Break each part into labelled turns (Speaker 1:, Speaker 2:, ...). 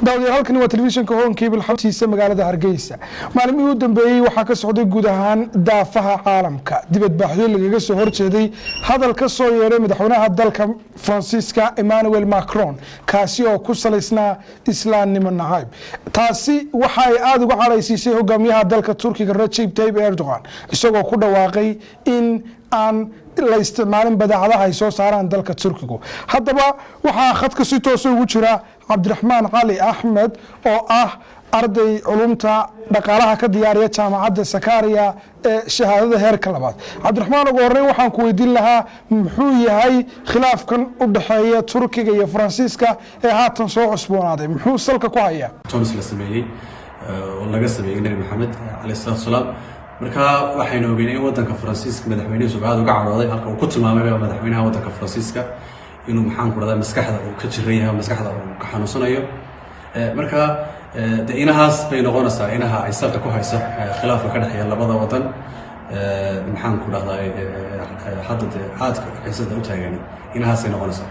Speaker 1: daawadayaal halkani waa telefishinka Home Cable xabtiisa magaalada Hargeysa maalmihii u dambeeyay waxa ka socday guud ahaan daafaha caalamka dibadbaxyo lagaga soo horjeeday hadal ka soo yeeray madaxweynaha dalka Faransiiska Emmanuel Macron kaasi oo ku salaysnaa islaamnimo nacayb taasi waxa ay aad uga calaysisay hogaamiyaha dalka Turkiga Recep Tayyip Erdogan isagoo ku dhawaaqay in aan la isticmaalin badeecadaha ay soo saaraan dalka Turkiga haddaba waxa khadka si toos ah ugu jira Cabdiraxmaan Cali Axmed oo ah arday culumta dhaqaalaha ka diyaariya jaamacadda Sakaariya ee shahaadada heerka labaad Cabdiraxmaan ugu horreyn waxaan ku weydiin lahaa muxuu yahay khilaafkan u dhaxeeya Turkiga iyo Faransiiska ee haatan soo cusboonaaday muxuu salka ku hayaa
Speaker 2: toos la sameeyay oo laga sameeyay Nabi Maxamed alayhi salaam marka waxaynu ogeynay wadanka Faransiiska madaxweynaha subaad uga carooday halka uu ku tilmaamay madaxweynaha wadanka Faransiiska inuu maxaan ku radaa maskaxda uu ka jireeyahay maskaxda uu ka xanuunsanayo marka inahaas bay noqonaysaa inaha ay salka ku hayso khilaafka ka dhaxeeya labada wadan maxaan ku radaa hadda aadka xiisada u taagan inahaas ay noqonaysaa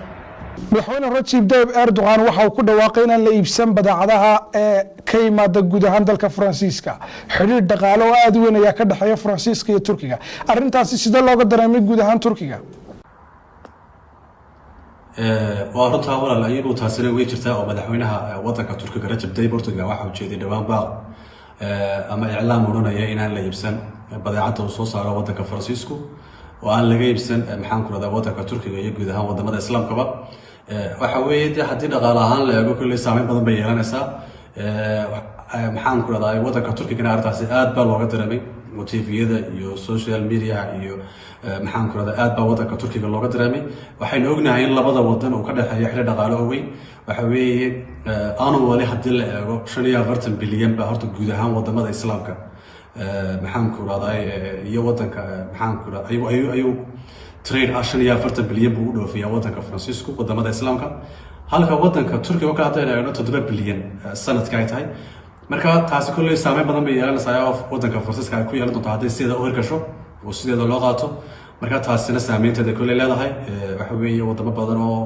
Speaker 1: madaxweyne Recep Tayyip Erdogan waxa uu ku dhawaaqay in la iibsan badeecadaha ee ka yimaada guud ahaan dalka Faransiiska xiriir dhaqaale oo aad u weyn ayaa ka dhaxeeya Faransiiska iyo Turkiga arrintaasi sida looga dareemay guud ahaan Turkiga
Speaker 2: runta walaal ayuu taasina way jirtaa oo madaxweynaha wadanka Turkiga Recep Tayyip Erdogan waxa uu jeeday dhawaan baaq ama iclaam oranaya in aan la iibsan badeecada uu soo saaro wadanka Faransiisku oo aan laga iibsan maxaan ku radaa wadanka Turkiga iyo guud ahaan wadamada Islaamkaba waxa weeye haddii dhaqaale ahaan la eego kulli saameyn badan bay yeelanaysaa maxaan ku radaa wadanka Turkiga arrintaasi aad baa looga dareemay TV-yada iyo social media iyo maxaan ku radaa aad baa wadanka Turkiga looga dareemay waxaynu ognahay in labada wadan oo ka dhaxeeya xiriir dhaqaale oo weyn waxa weeye aanu wali hadii la eego 45 bilyan baa horta guud ahaan wadamada Islaamka maxaan ku radaa iyo wadanka maxaan ku radaa ayuu trade 45 bilyan buu u dhoofiyaa wadanka Faransiisku wadamada Islaamka halka wadanka Turkiga oo ka hadlayna 7 bilyan sanadka ay tahay marka taasi kulli saameyn badan bay yeelanaysaa wadanka Faransiiska ay ku yeelan doonto hadii sida u hirgasho oo sideeda loo qaato marka taasina saameynteeda kulli leedahay waxa weeye wadamo badan oo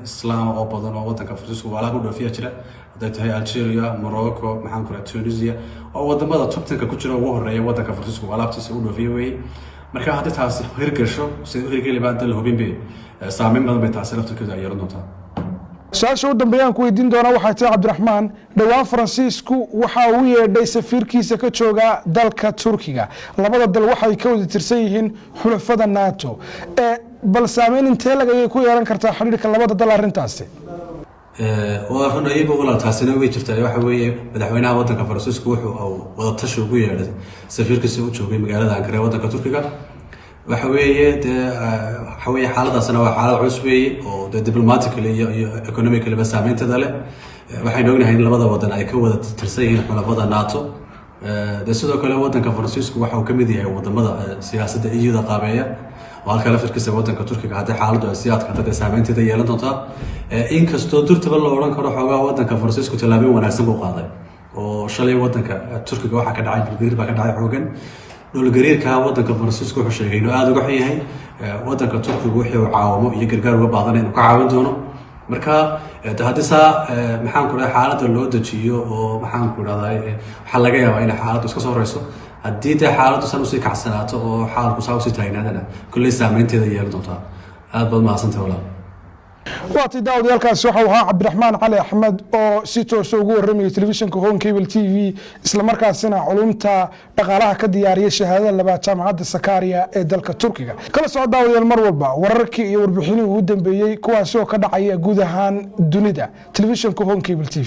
Speaker 2: Islaam oo badan oo wadanka Faransiisku walaal u dhoofiya jira haday tahay Algeria Morocco maxaan ku radaa Tunisia oo wadamada top 10 ku jira ugu horeeya wadanka Faransiisku walaabtiisa u dhoofiya weey marka hadii taasi hirgasho sida u hirgeli baad la hubin bay saameyn badan bay taasina Turkiga ay yeelan doontaa saasho dambeeyaan ku weydiin doona waxa tahay Cabdiraxmaan dhawaan Faransiisku waxa uu yeedhay safiirkiisa ka jooga dalka Turkiga labada dal waxay ka wada tirsan yihiin xulafada NATO bal saameyn intee laga ku yeelan kartaa xiriirka labada dal arrintaasi waa run ayay walaal taasina way jirtaa waxa weeye madaxweynaha wadanka Faransiisku wuxuu wada tashi ugu yeedhay safiirkiisa u joogay magaalada Ankara wadanka Turkiga waxa weeye waxa weeye xaaladaasna waa xaalad cusub weeye oo diplomatically iyo economically saameynteeda leh waxaynu ognahay in labada wadan ay ka wada tirsan yihiin xulafada NATO sidoo kale wadanka Faransiisku waxa uu ka mid yahay wadamada siyaasadda EU-da qaabeeya oo halka la firkiisa wadanka Turkiga hadda xaaladdu ay siyaadka hadda saameynteeda yeelan doontaa inkastoo durtaba la oran karo xogaa wadanka Faransiisku tallaabo wanaagsan buu qaaday oo shalay wadanka Turkiga waxa ka dhacay bilgariir baa ka dhacay xoogan dhulgariirka wadanka Faransiisku wuxuu sheegay inuu aad uga xun yahay wadanka Turkiga wuxuu caawimo iyo gargaar uga baahan inuu ka caawin doono marka hadisa maxaan ku radaa xaaladda loo dajiyo oo maxaan ku radaa waxa laga yaabaa in xaaladdu iska soo horeyso haddii xaaladdu san u sii kacsanaato oo xaalku saa u sii taagnaadana kulli saameynteeda yeelan doontaa aad baad mahadsantahay walaal
Speaker 1: waati daawadayaal waxa uu ahaa Cabdiraxmaan Cali Axmed oo si toos ah ugu warramay telefishinka Home Cable TV isla markaasina culumta dhaqaalaha ka diyaariya shahaadada labaad jaamacadda Sakaariya ee dalka Turkiga kala soo daawadayaal mar walba wararkii iyo warbixinihii ugu dambeeyay kuwaas oo ka dhacaya guud ahaan dunida telefishinka Home Cable TV